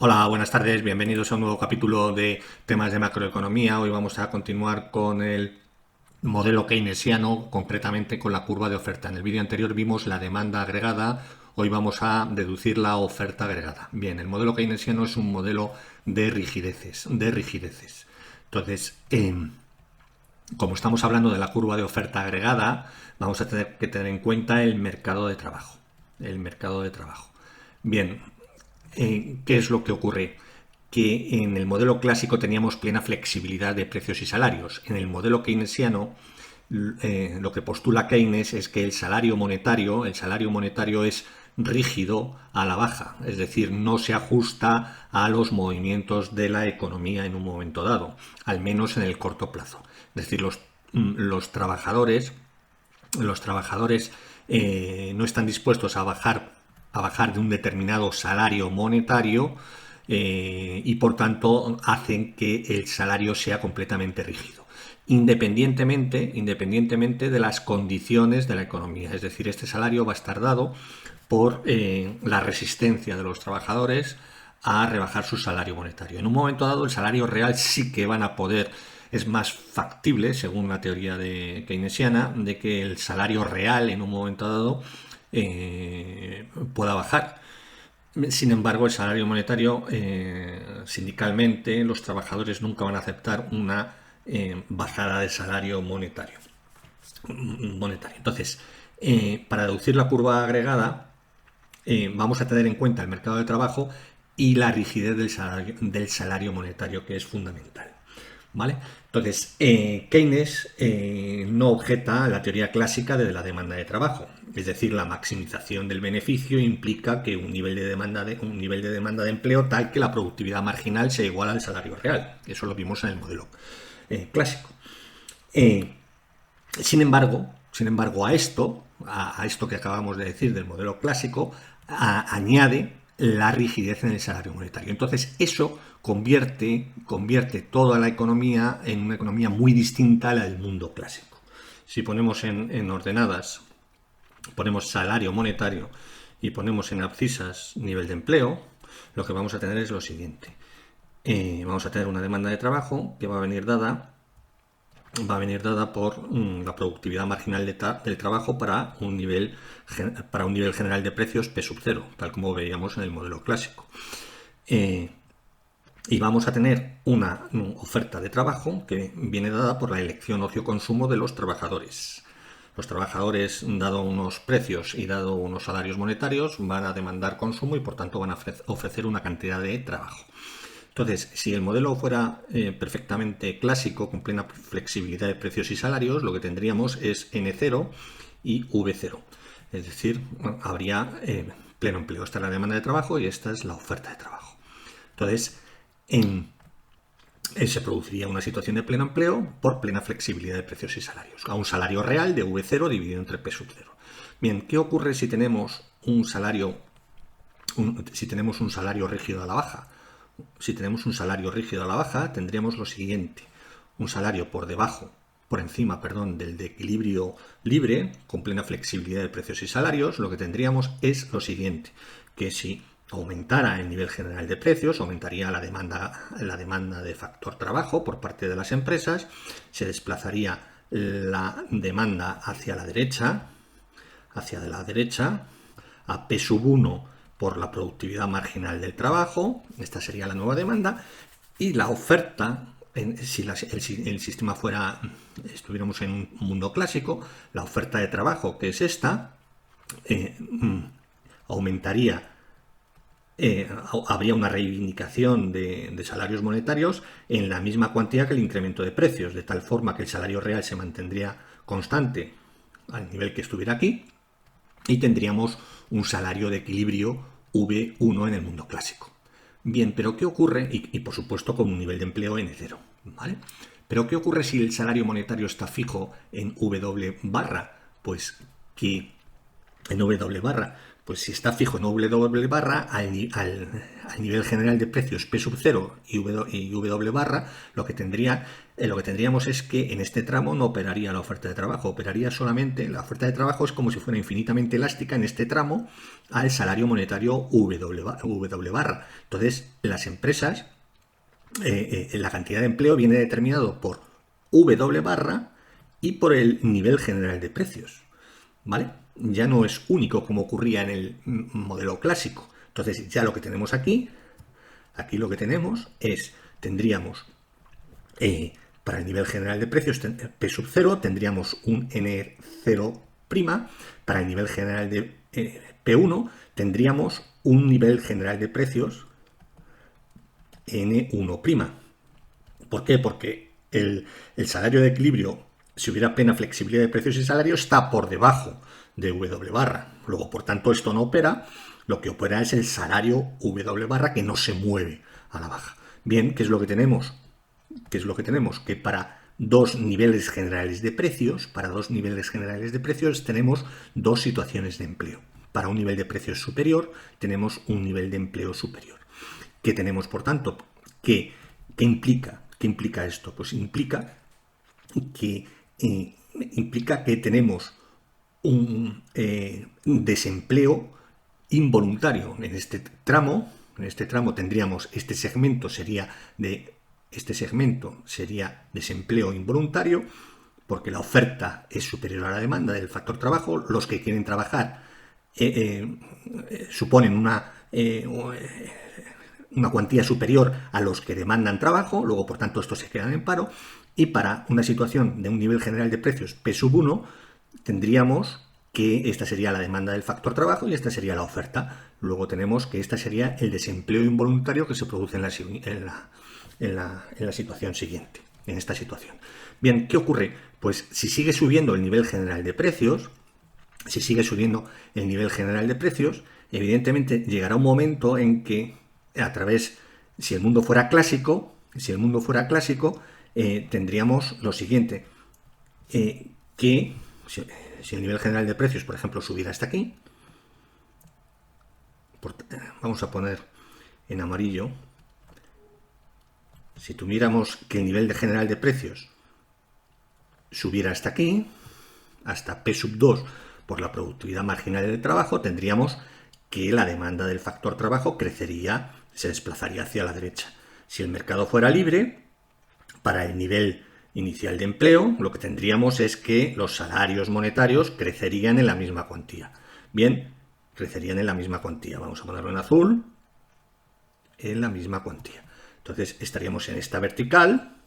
Hola, buenas tardes, bienvenidos a un nuevo capítulo de temas de macroeconomía. Hoy vamos a continuar con el modelo keynesiano, concretamente con la curva de oferta. En el vídeo anterior vimos la demanda agregada, hoy vamos a deducir la oferta agregada. Bien, el modelo keynesiano es un modelo de rigideces. Entonces, como estamos hablando de la curva de oferta agregada, vamos a tener que tener en cuenta el mercado de trabajo. El mercado de trabajo. Bien, ¿qué es lo que ocurre? Que en el modelo clásico teníamos plena flexibilidad de precios y salarios. En el modelo keynesiano, lo que postula Keynes es que el salario monetario es rígido a la baja, es decir, no se ajusta a los movimientos de la economía en un momento dado, al menos en el corto plazo. Es decir, los trabajadores no están dispuestos a bajar de un determinado salario monetario y por tanto hacen que el salario sea completamente rígido, independientemente de las condiciones de la economía. Es decir, este salario va a estar dado por la resistencia de los trabajadores a rebajar su salario monetario. En un momento dado, el salario real sí que van a poder, es más factible, según la teoría de keynesiana, de que el salario real en un momento dado pueda bajar. Sin embargo, el salario monetario, sindicalmente, los trabajadores nunca van a aceptar una bajada de salario monetario. Entonces, para deducir la curva agregada, vamos a tener en cuenta el mercado de trabajo y la rigidez del salario monetario, que es fundamental. ¿Vale? Entonces, Keynes no objeta a la teoría clásica de la demanda de trabajo, es decir, la maximización del beneficio implica que un nivel de demanda de empleo tal que la productividad marginal sea igual al salario real. Eso lo vimos en el modelo clásico. Eh, sin embargo, a esto que acabamos de decir del modelo clásico, añade la rigidez en el salario monetario. Entonces, eso convierte toda la economía en una economía muy distinta a la del mundo clásico. Si ponemos en ordenadas, ponemos salario monetario y ponemos en abscisas nivel de empleo, lo que vamos a tener es lo siguiente. Vamos a tener una demanda de trabajo que va a venir dada por la productividad marginal del trabajo para un nivel general de precios P sub 0, tal como veíamos en el modelo clásico. Y vamos a tener una oferta de trabajo que viene dada por la elección ocio-consumo de los trabajadores. Los trabajadores, dado unos precios y dado unos salarios monetarios, van a demandar consumo y por tanto van a ofrecer una cantidad de trabajo. Entonces, si el modelo fuera perfectamente clásico, con plena flexibilidad de precios y salarios, lo que tendríamos es N0 y V0. Es decir, habría pleno empleo. Esta es la demanda de trabajo y esta es la oferta de trabajo. Entonces, se produciría una situación de pleno empleo por plena flexibilidad de precios y salarios, a un salario real de V0 dividido entre P sub 0. Bien, ¿qué ocurre si tenemos un salario rígido a la baja? Si tenemos un salario rígido a la baja, tendríamos lo siguiente: un salario por encima del de equilibrio libre, con plena flexibilidad de precios y salarios. Lo que tendríamos es lo siguiente: que si aumentara el nivel general de precios, aumentaría la demanda de factor trabajo por parte de las empresas, se desplazaría la demanda hacia la derecha, a P sub 1 por la productividad marginal del trabajo. Esta sería la nueva demanda. Y la oferta, si el sistema estuviéramos en un mundo clásico, la oferta de trabajo, que es esta, aumentaría. Habría una reivindicación de salarios monetarios en la misma cuantía que el incremento de precios, de tal forma que el salario real se mantendría constante al nivel que estuviera aquí y tendríamos un salario de equilibrio V1 en el mundo clásico. Bien, pero ¿qué ocurre? Y por supuesto con un nivel de empleo N0, ¿vale? Pero ¿qué ocurre si el salario monetario está fijo en W barra? Pues Pues si está fijo en W barra, al nivel general de precios P sub 0 y W barra, lo que tendríamos es que en este tramo no operaría la oferta de trabajo, operaría solamente, la oferta de trabajo es como si fuera infinitamente elástica en este tramo al salario monetario W barra. Entonces, las empresas, la cantidad de empleo viene determinado por W barra y por el nivel general de precios, ¿vale? Ya no es único como ocurría en el modelo clásico. Entonces ya lo que tenemos aquí lo que tenemos es, tendríamos para el nivel general de precios P sub 0, tendríamos un N0', para el nivel general de P1 tendríamos un nivel general de precios N1'. ¿Por qué? Porque el salario de equilibrio, si hubiera plena flexibilidad de precios y salario, está por debajo de W barra. Luego, por tanto, esto no opera. Lo que opera es el salario W barra que no se mueve a la baja. Bien, ¿qué es lo que tenemos? Que para dos niveles generales de precios, tenemos dos situaciones de empleo. Para un nivel de precios superior, tenemos un nivel de empleo superior. ¿Qué tenemos, por tanto? ¿Qué implica? ¿Qué implica esto? Pues implica que tenemos un desempleo involuntario en este tramo. En este tramo tendríamos, este segmento sería desempleo involuntario, porque la oferta es superior a la demanda del factor trabajo. Los que quieren trabajar suponen una cuantía superior a los que demandan trabajo, luego por tanto estos se quedan en paro, y para una situación de un nivel general de precios P sub 1 tendríamos que esta sería la demanda del factor trabajo y esta sería la oferta. Luego tenemos que esta sería el desempleo involuntario que se produce en la situación siguiente, en esta situación. Bien, ¿qué ocurre? Pues si sigue subiendo el nivel general de precios, evidentemente llegará un momento en que si el mundo fuera clásico, tendríamos lo siguiente, que si el nivel general de precios, por ejemplo, subiera hasta aquí, vamos a poner en amarillo, si tuviéramos que el nivel general de precios subiera hasta aquí, hasta P sub 2 por la productividad marginal del trabajo, tendríamos que la demanda del factor trabajo crecería, se desplazaría hacia la derecha. Si el mercado fuera libre, para el nivel inicial de empleo, lo que tendríamos es que los salarios monetarios crecerían en la misma cuantía. Bien, crecerían en la misma cuantía. Vamos a ponerlo en azul. En la misma cuantía. Entonces estaríamos en esta vertical,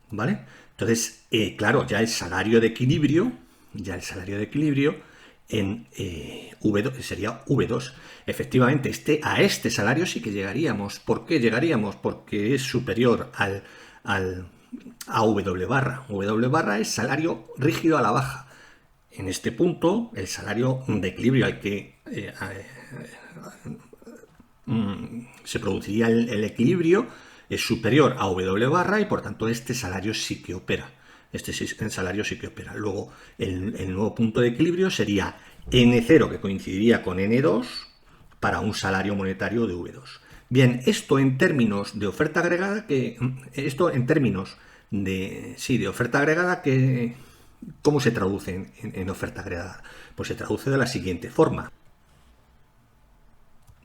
¿vale? Entonces, claro, ya el salario de equilibrio en V2 sería V2. Efectivamente, a este salario sí que llegaríamos. ¿Por qué llegaríamos? Porque es superior a W barra. W barra es salario rígido a la baja. En este punto, el salario de equilibrio al que se produciría el equilibrio es superior a W barra y por tanto este salario sí que opera. Luego, el nuevo punto de equilibrio sería N0, que coincidiría con N2, para un salario monetario de V2. Bien, esto en términos de oferta agregada, ¿cómo se traduce en oferta agregada? Pues se traduce de la siguiente forma.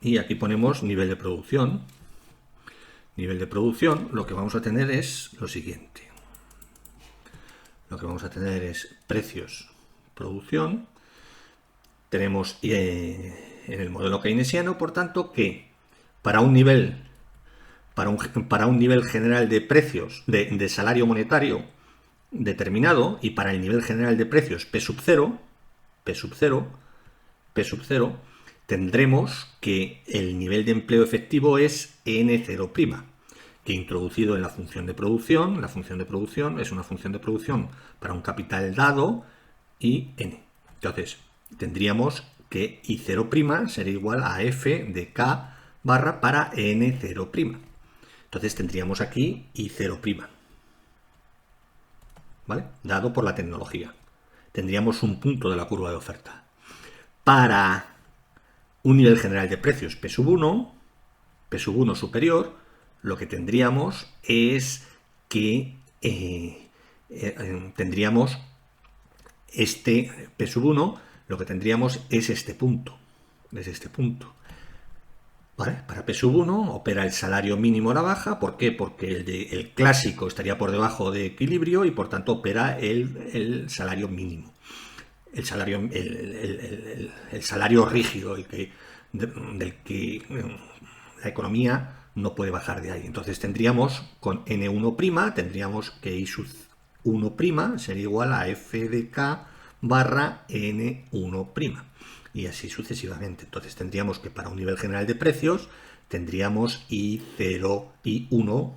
Y aquí ponemos nivel de producción. Nivel de producción, lo que vamos a tener es lo siguiente. Lo que vamos a tener es precios, producción. Tenemos en el modelo keynesiano, por tanto, que para un nivel general de precios de salario monetario determinado y para el nivel general de precios P sub 0, tendremos que el nivel de empleo efectivo es N0', que introducido en la función de producción, es una función de producción para un capital dado y N. Entonces, tendríamos que I0' sería igual a F de K barra para N0'. Entonces tendríamos aquí I0', ¿vale? Dado por la tecnología. Tendríamos un punto de la curva de oferta. para un nivel general de precios P sub 1 superior, lo que tendríamos es que tendríamos este P sub 1, lo que tendríamos es este punto, desde este punto. ¿Vale? Para P sub 1 opera el salario mínimo a la baja. ¿Por qué? Porque el clásico estaría por debajo de equilibrio y por tanto opera el salario mínimo. El salario rígido, del que la economía no puede bajar de ahí. Entonces tendríamos con N1', tendríamos que I sub 1' sería igual a F de K barra N1'. Y así sucesivamente. Entonces tendríamos que para un nivel general de precios tendríamos I0, I1'.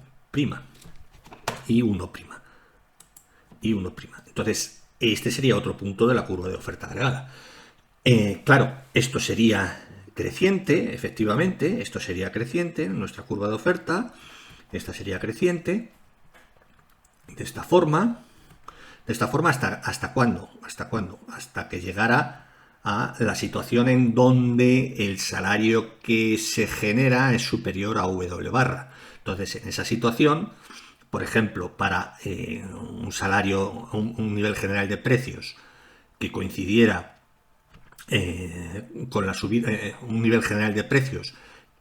Entonces, este sería otro punto de la curva de oferta agregada. Claro, esto sería creciente, efectivamente, esto sería creciente, nuestra curva de oferta, esta sería creciente, de esta forma ¿hasta cuándo? Hasta que llegara a la situación en donde el salario que se genera es superior a W barra. Entonces, en esa situación, por ejemplo, para un salario, un nivel general de precios que coincidiera con la subida, un nivel general de precios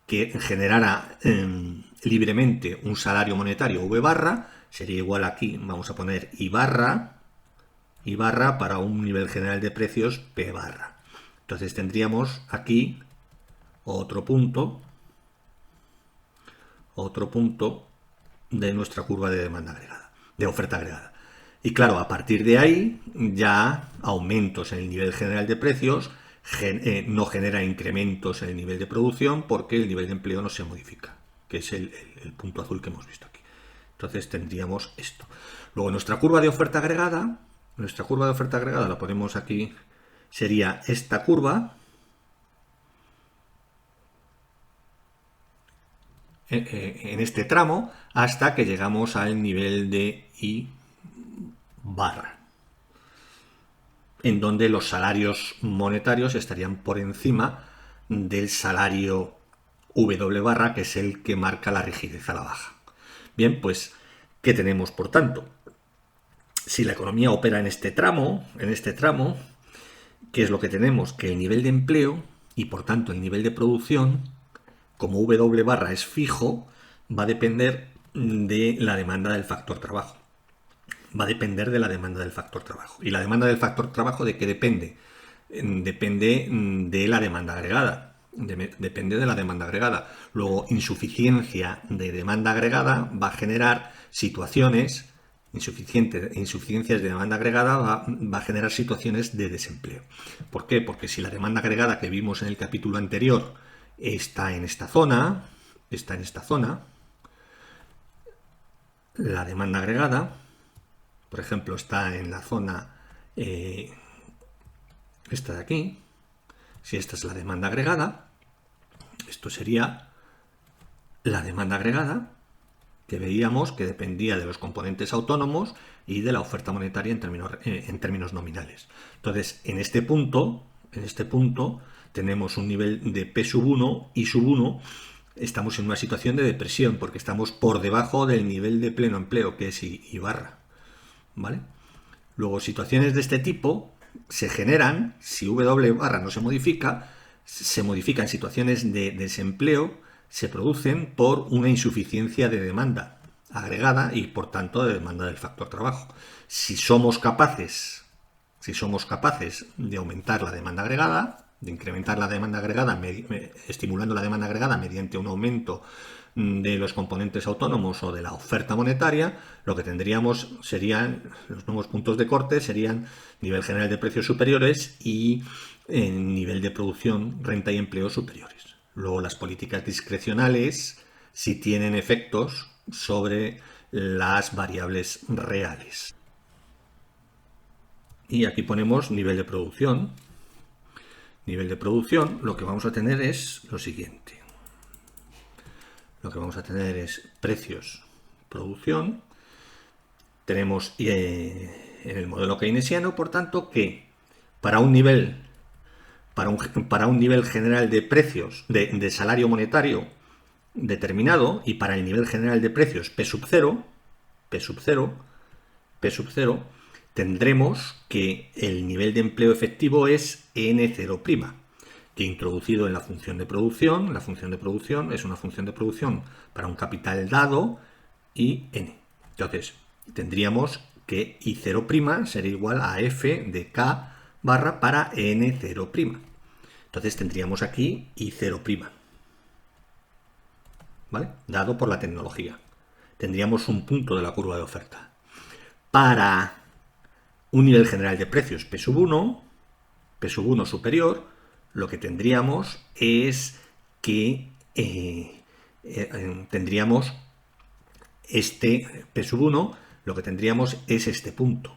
que generara libremente un salario monetario V barra, sería igual aquí, vamos a poner I barra para un nivel general de precios P barra. Entonces tendríamos aquí otro punto de nuestra curva de demanda agregada, de oferta agregada. Y claro, a partir de ahí ya aumentos en el nivel general de precios no genera incrementos en el nivel de producción porque el nivel de empleo no se modifica, que es el punto azul que hemos visto aquí. Entonces tendríamos esto. Luego nuestra curva de oferta agregada la ponemos aquí, sería esta curva, en este tramo, hasta que llegamos al nivel de I barra, en donde los salarios monetarios estarían por encima del salario W barra, que es el que marca la rigidez a la baja. Bien, pues, ¿qué tenemos por tanto? Si la economía opera en este tramo, ¿qué es lo que tenemos? Que el nivel de empleo y por tanto el nivel de producción, como W barra es fijo, va a depender de la demanda del factor trabajo. ¿Y la demanda del factor trabajo de qué depende? Depende de la demanda agregada. Luego, insuficiencia de demanda agregada va a generar situaciones, insuficiencias de demanda agregada va a generar situaciones de desempleo. ¿Por qué? Porque si la demanda agregada que vimos en el capítulo anterior está en esta zona, la demanda agregada, por ejemplo, está en la zona esta de aquí. Si esta es la demanda agregada, esto sería la demanda agregada que veíamos que dependía de los componentes autónomos y de la oferta monetaria en términos nominales. Entonces, en este punto tenemos un nivel de P sub 1 y sub 1. Estamos en una situación de depresión porque estamos por debajo del nivel de pleno empleo, que es I barra. ¿Vale? Luego, situaciones de este tipo se generan, si W barra no se modifica en situaciones de desempleo, se producen por una insuficiencia de demanda agregada y por tanto de demanda del factor trabajo. Si somos capaces de aumentar la demanda agregada, de incrementar la demanda agregada, estimulando la demanda agregada mediante un aumento de los componentes autónomos o de la oferta monetaria, lo que tendríamos serían los nuevos puntos de corte, serían nivel general de precios superiores y nivel de producción, renta y empleo superiores. Luego, las políticas discrecionales sí tienen efectos sobre las variables reales. Y aquí ponemos nivel de producción. Nivel de producción, lo que vamos a tener es lo siguiente. Lo que vamos a tener es precios, producción. Tenemos en el modelo keynesiano, por tanto, que para un nivel para un nivel general de precios, de salario monetario determinado, y para el nivel general de precios P sub 0, tendremos que el nivel de empleo efectivo es N0', que introducido en la función de producción es una función de producción para un capital dado y N. Entonces, tendríamos que I0' sería igual a F de K barra para N0'. Entonces tendríamos aquí I0', ¿vale? Dado por la tecnología. Tendríamos un punto de la curva de oferta. Para un nivel general de precios P sub 1 superior, lo que tendríamos es que tendríamos este P sub 1, lo que tendríamos es este punto.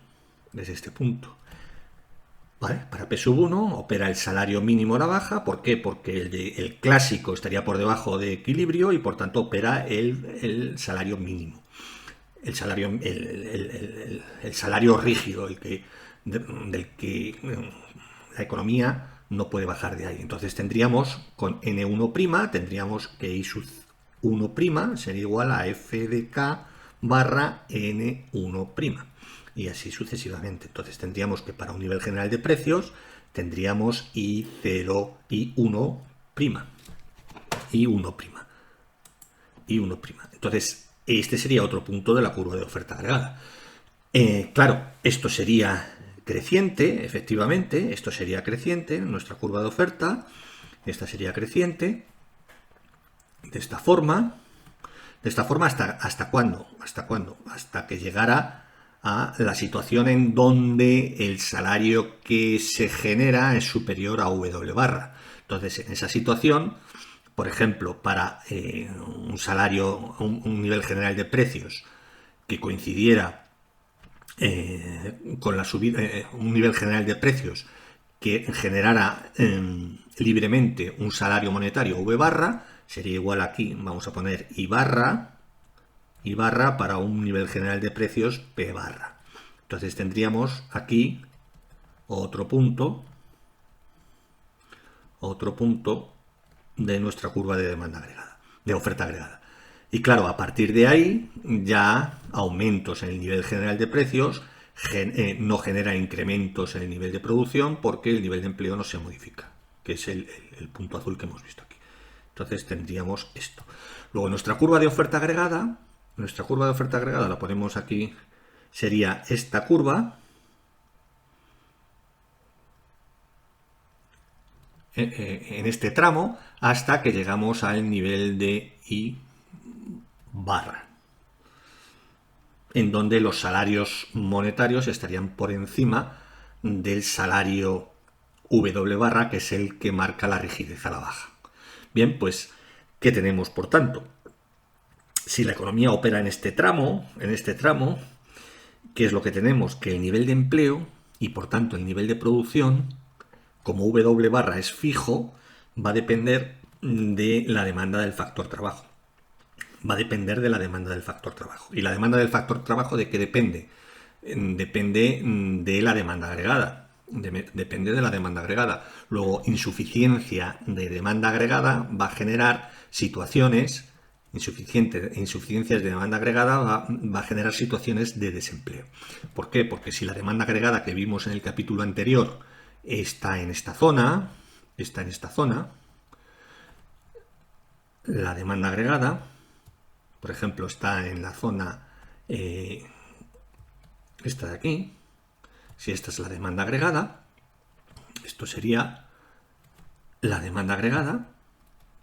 ¿Vale? Para P sub 1 opera el salario mínimo a la baja. ¿Por qué? Porque el clásico estaría por debajo de equilibrio y por tanto opera el salario mínimo. El salario rígido, del que la economía no puede bajar de ahí. Entonces tendríamos con N1', tendríamos que I sub 1' sería igual a F de K barra N1'. Y así sucesivamente. Entonces tendríamos que para un nivel general de precios tendríamos I0, I1'. Entonces este sería otro punto de la curva de oferta agregada. Claro, esto sería creciente, efectivamente, esto sería creciente, nuestra curva de oferta, esta sería creciente, de esta forma ¿hasta cuándo? Hasta que llegara a la situación en donde el salario que se genera es superior a W barra. Entonces, en esa situación, por ejemplo, para un salario, un nivel general de precios que coincidiera con la subida, un nivel general de precios que generara libremente un salario monetario V barra, sería igual aquí, vamos a poner I barra para un nivel general de precios P barra. Entonces tendríamos aquí otro punto de nuestra curva de demanda agregada, de oferta agregada. Y claro, a partir de ahí ya aumentos en el nivel general de precios no genera incrementos en el nivel de producción porque el nivel de empleo no se modifica, que es el punto azul que hemos visto aquí. Entonces tendríamos esto. Luego nuestra curva de oferta agregada la ponemos aquí, sería esta curva, en este tramo, hasta que llegamos al nivel de I barra, en donde los salarios monetarios estarían por encima del salario W barra, que es el que marca la rigidez a la baja. Bien, pues, ¿qué tenemos por tanto? Si la economía opera en este tramo, ¿qué es lo que tenemos? Que el nivel de empleo y por tanto el nivel de producción, como W barra es fijo, va a depender de la demanda del factor trabajo. ¿Y la demanda del factor trabajo de qué depende? Depende de la demanda agregada. Luego, insuficiencia de demanda agregada va a generar situaciones, insuficiencias de demanda agregada va a generar situaciones de desempleo. ¿Por qué? Porque si la demanda agregada que vimos en el capítulo anterior está en esta zona, la demanda agregada, por ejemplo, está en la zona esta de aquí. Si esta es la demanda agregada, esto sería la demanda agregada,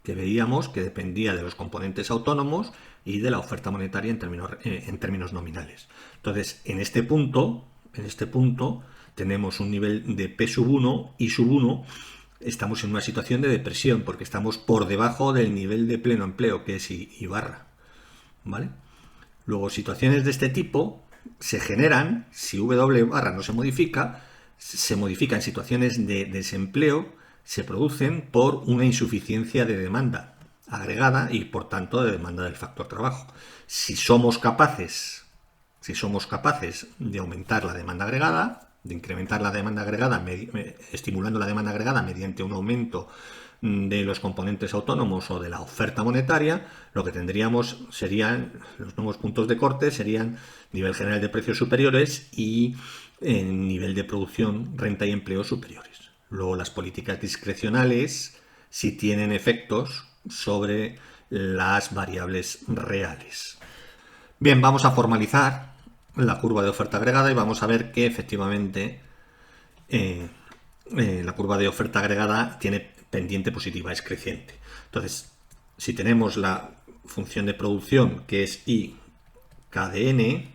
que veíamos que dependía de los componentes autónomos y de la oferta monetaria en términos nominales. Entonces, en este punto tenemos un nivel de P sub 1 y sub 1. Estamos en una situación de depresión porque estamos por debajo del nivel de pleno empleo, que es I barra. ¿Vale? Luego, situaciones de este tipo se generan, si W barra no se modifica en situaciones de desempleo, se producen por una insuficiencia de demanda agregada y por tanto de demanda del factor trabajo. Si somos capaces de aumentar la demanda agregada, de incrementar la demanda agregada, estimulando la demanda agregada mediante un aumento de los componentes autónomos o de la oferta monetaria, lo que tendríamos serían los nuevos puntos de corte, serían nivel general de precios superiores y nivel de producción, renta y empleo superiores. Luego las políticas discrecionales sí tienen efectos sobre las variables reales. Bien, vamos a formalizar la curva de oferta agregada y vamos a ver que efectivamente la curva de oferta agregada tiene pendiente positiva, es creciente. Entonces, si tenemos la función de producción que es I KdN,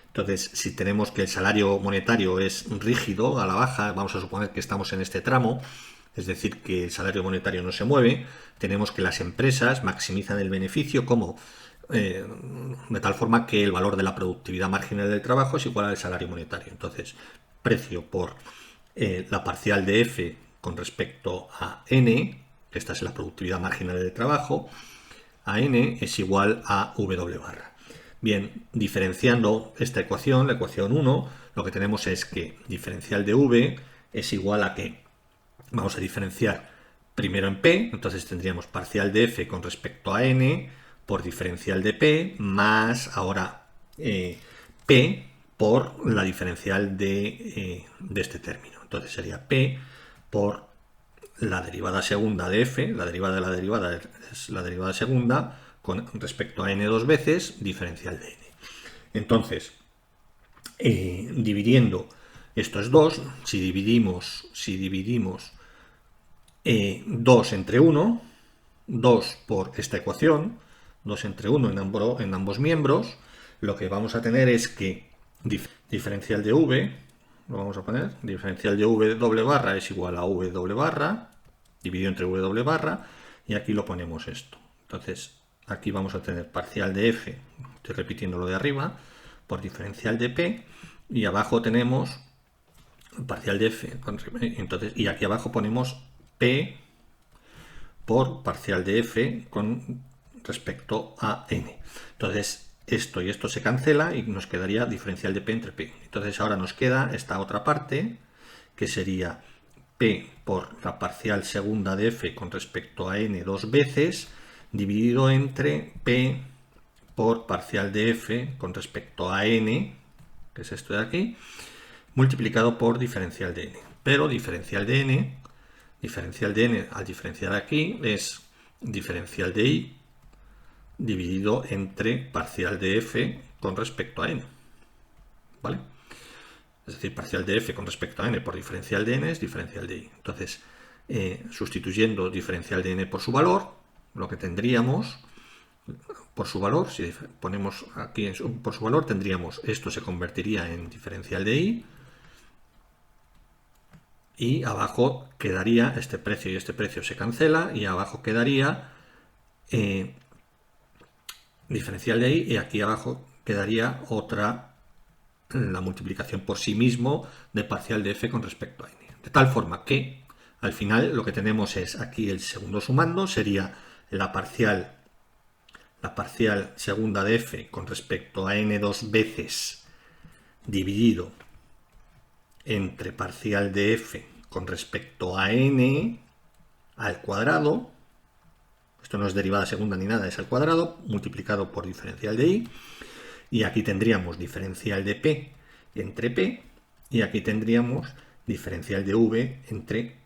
entonces si tenemos que el salario monetario es rígido a la baja, vamos a suponer que estamos en este tramo, es decir, que el salario monetario no se mueve, tenemos que las empresas maximizan el beneficio como de tal forma que el valor de la productividad marginal del trabajo es igual al salario monetario. Entonces, precio por la parcial de F con respecto a N, esta es la productividad marginal del trabajo, a N es igual a W barra. Bien, diferenciando esta ecuación, la ecuación 1, lo que tenemos es que diferencial de V es igual a que vamos a diferenciar primero en P, entonces tendríamos parcial de F con respecto a N por diferencial de P más ahora P por la diferencial de este término. Entonces sería P por la derivada segunda de F, la derivada de la derivada es la derivada segunda con respecto a N dos veces, diferencial de N. Entonces, dividiendo esto es 2, si dividimos 2 entre 1, 2 por esta ecuación, 2 entre 1 en ambos miembros, lo que vamos a tener es que diferencial de V, lo vamos a poner, diferencial de V doble barra es igual a V doble barra, dividido entre V doble barra, y aquí lo ponemos esto. Entonces, aquí vamos a tener parcial de F, estoy repitiendo lo de arriba, por diferencial de P, y abajo tenemos parcial de F, entonces, y aquí abajo ponemos P por parcial de F con respecto a N. Entonces, esto y esto se cancela y nos quedaría diferencial de P entre P. Entonces, ahora nos queda esta otra parte, que sería P por la parcial segunda de F con respecto a N dos veces, dividido entre P por parcial de F con respecto a N, que es esto de aquí, multiplicado por diferencial de N. Pero diferencial de N al diferenciar aquí es diferencial de I dividido entre parcial de F con respecto a N. ¿Vale? Es decir, parcial de F con respecto a N por diferencial de N es diferencial de I. Entonces, sustituyendo diferencial de N por su valor, lo que tendríamos por su valor, si ponemos aquí por su valor, tendríamos esto se convertiría en diferencial de I y abajo quedaría este precio y este precio se cancela y abajo quedaría diferencial de I y aquí abajo quedaría otra, la multiplicación por sí mismo de parcial de F con respecto a N. De tal forma que al final lo que tenemos es aquí el segundo sumando, sería la parcial segunda de F con respecto a N dos veces dividido entre parcial de F con respecto a N al cuadrado, esto no es derivada segunda ni nada, es al cuadrado, multiplicado por diferencial de I, y aquí tendríamos diferencial de P entre P, y aquí tendríamos diferencial de V entre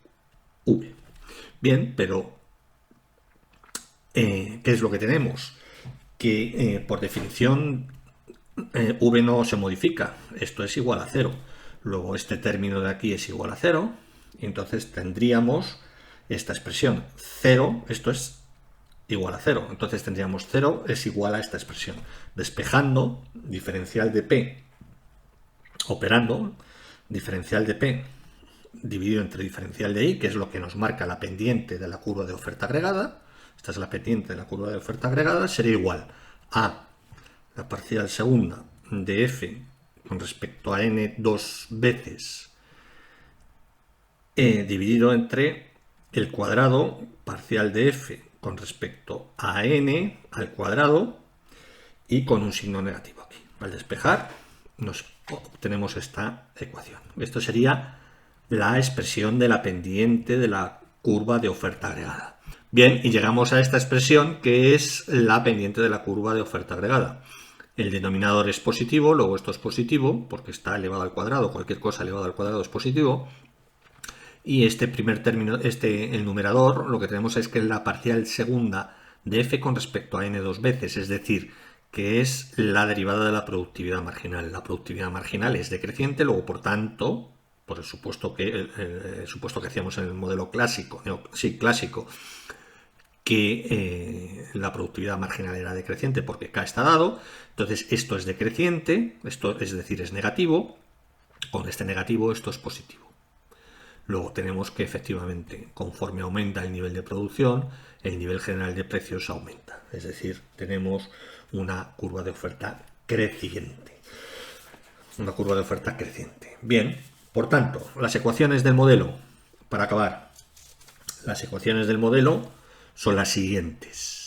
V. Bien, pero ¿qué es lo que tenemos? Que por definición V no se modifica, esto es igual a 0. Luego este término de aquí es igual a 0, y entonces tendríamos esta expresión 0, esto es igual a 0, entonces tendríamos 0 es igual a esta expresión. Despejando diferencial de P, operando diferencial de P dividido entre diferencial de I, que es lo que nos marca la pendiente de la curva de oferta agregada, esta es la pendiente de la curva de oferta agregada, sería igual a la parcial segunda de F con respecto a N dos veces dividido entre el cuadrado parcial de F con respecto a N al cuadrado y con un signo negativo aquí. Al despejar, nos obtenemos esta ecuación. Esto sería la expresión de la pendiente de la curva de oferta agregada. Bien, y llegamos a esta expresión que es la pendiente de la curva de oferta agregada. El denominador es positivo, luego esto es positivo, porque está elevado al cuadrado, cualquier cosa elevada al cuadrado es positivo. Y este primer término, el numerador, lo que tenemos es que es la parcial segunda de f con respecto a n dos veces, es decir, que es la derivada de la productividad marginal. La productividad marginal es decreciente, luego por tanto, por el supuesto que hacíamos en el modelo clásico, clásico, que la productividad marginal era decreciente porque K está dado, entonces esto es decreciente, esto es decir, es negativo, con este negativo esto es positivo. Luego tenemos que efectivamente, conforme aumenta el nivel de producción, el nivel general de precios aumenta. Es decir, tenemos una curva de oferta creciente. Una curva de oferta creciente. Bien, por tanto, las ecuaciones del modelo, para acabar, las ecuaciones del modelo son las siguientes.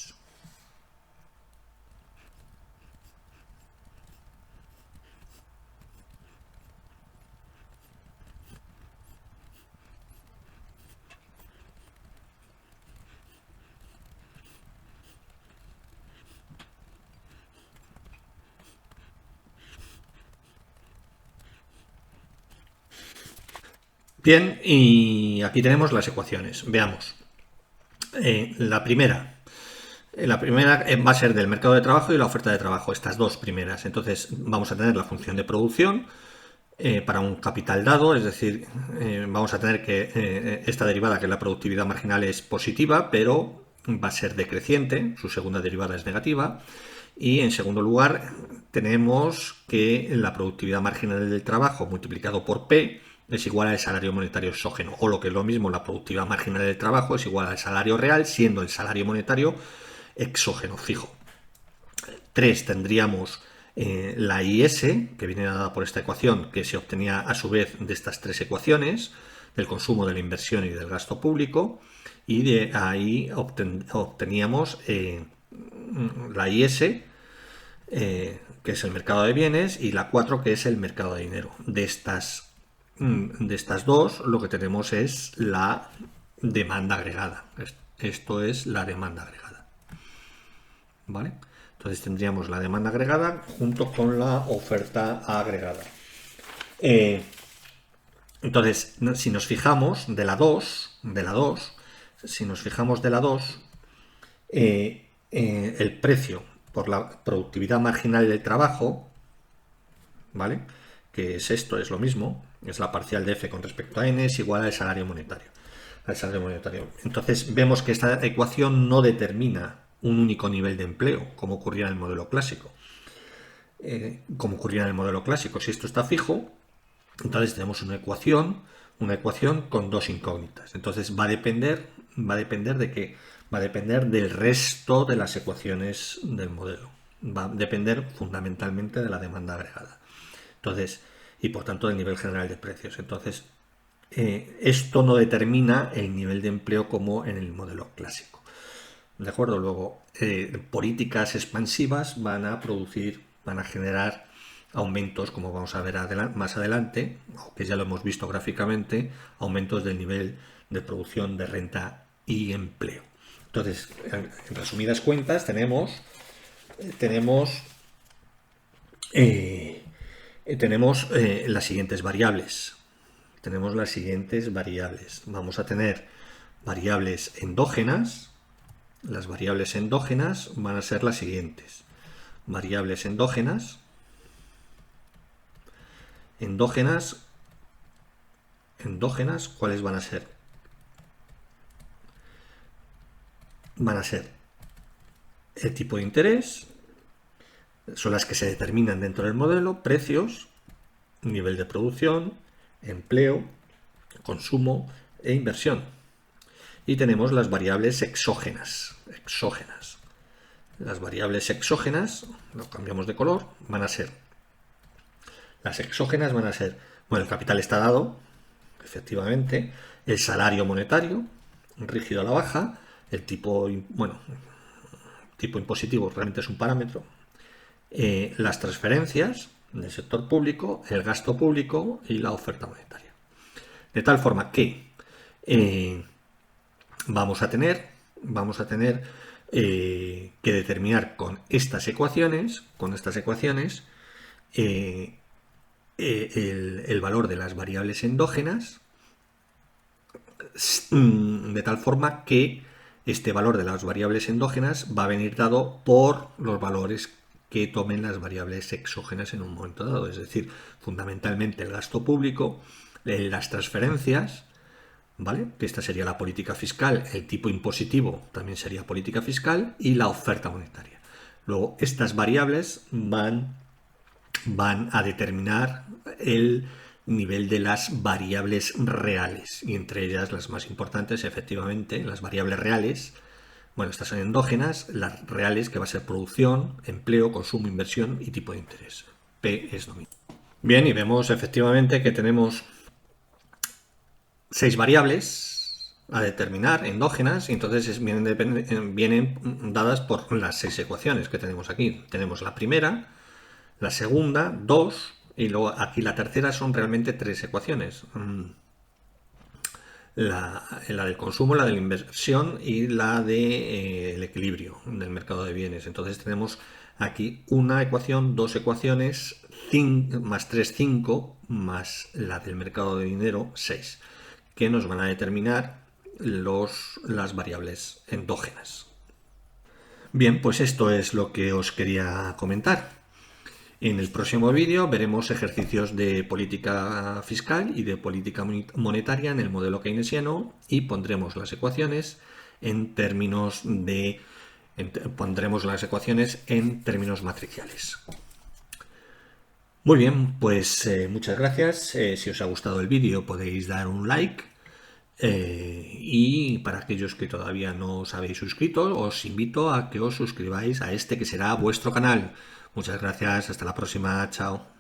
Bien, y aquí tenemos las ecuaciones. Veamos. La primera va a ser del mercado de trabajo y la oferta de trabajo, estas dos primeras. Entonces vamos a tener la función de producción para un capital dado, es decir, vamos a tener que esta derivada, que es la productividad marginal, es positiva, pero va a ser decreciente, su segunda derivada es negativa. Y en segundo lugar tenemos que la productividad marginal del trabajo multiplicado por P es igual al salario monetario exógeno, o lo que es lo mismo, la productividad marginal del trabajo es igual al salario real, siendo el salario monetario exógeno fijo. 3 tendríamos la IS, que viene dada por esta ecuación, que se obtenía a su vez de estas tres ecuaciones, del consumo, de la inversión y del gasto público, y de ahí obteníamos la IS, que es el mercado de bienes, y la 4, que es el mercado de dinero. De estas dos, lo que tenemos es la demanda agregada. Esto es la demanda agregada. ¿Vale? Entonces tendríamos la demanda agregada junto con la oferta agregada. Entonces, si nos fijamos de la 2, si nos fijamos de la 2, el precio por la productividad marginal del trabajo, ¿vale? Que es esto, es lo mismo, es la parcial de F con respecto a N, es igual al salario monetario. Entonces vemos que esta ecuación no determina un único nivel de empleo, como ocurría en el modelo clásico. Si esto está fijo, entonces tenemos una ecuación con dos incógnitas. Entonces va a depender de qué, va a depender del resto de las ecuaciones del modelo. Va a depender fundamentalmente de la demanda agregada. Entonces, y por tanto del nivel general de precios. Entonces, esto no determina el nivel de empleo como en el modelo clásico. ¿De acuerdo? Luego, políticas expansivas van a generar aumentos, como vamos a ver más adelante, aunque ya lo hemos visto gráficamente, aumentos del nivel de producción de renta y empleo. Entonces, en resumidas cuentas, tenemos las siguientes variables. Vamos a tener variables endógenas. Las variables endógenas van a ser las siguientes. Variables endógenas, ¿cuáles van a ser? Van a ser el tipo de interés, son las que se determinan dentro del modelo, precios, nivel de producción, empleo, consumo e inversión. Y tenemos las variables exógenas. Las variables exógenas, lo cambiamos de color, las exógenas van a ser, bueno, el capital está dado, efectivamente, el salario monetario, rígido a la baja, el tipo impositivo realmente es un parámetro, las transferencias, del sector público, el gasto público y la oferta monetaria. De tal forma que vamos a tener que determinar con estas ecuaciones el valor de las variables endógenas, de tal forma que este valor de las variables endógenas va a venir dado por los valores que tomen las variables exógenas en un momento dado, es decir, fundamentalmente el gasto público, las transferencias, ¿vale? Que esta sería la política fiscal, el tipo impositivo también sería política fiscal y la oferta monetaria. Luego, estas variables van a determinar el nivel de las variables reales, y entre ellas las más importantes, efectivamente, las variables reales. Bueno, estas son endógenas, las reales, que va a ser producción, empleo, consumo, inversión y tipo de interés. P es lo mismo. Bien, y vemos efectivamente que tenemos 6 variables a determinar, endógenas, y entonces vienen dadas por las 6 ecuaciones que tenemos aquí. Tenemos la primera, la segunda, 2, y luego aquí la tercera son realmente 3 ecuaciones. La del consumo, la de la inversión y la del equilibrio del mercado de bienes. Entonces tenemos aquí una ecuación, 2 ecuaciones, más 3, 5, más la del mercado de dinero, 6, que nos van a determinar las variables endógenas. Bien, pues esto es lo que os quería comentar. En el próximo vídeo veremos ejercicios de política fiscal y de política monetaria en el modelo keynesiano y pondremos las ecuaciones en términos matriciales. Muy bien, pues muchas gracias. Si os ha gustado el vídeo podéis dar un like. Y para aquellos que todavía no os habéis suscrito, os invito a que os suscribáis a este que será vuestro canal. Muchas gracias, hasta la próxima, chao.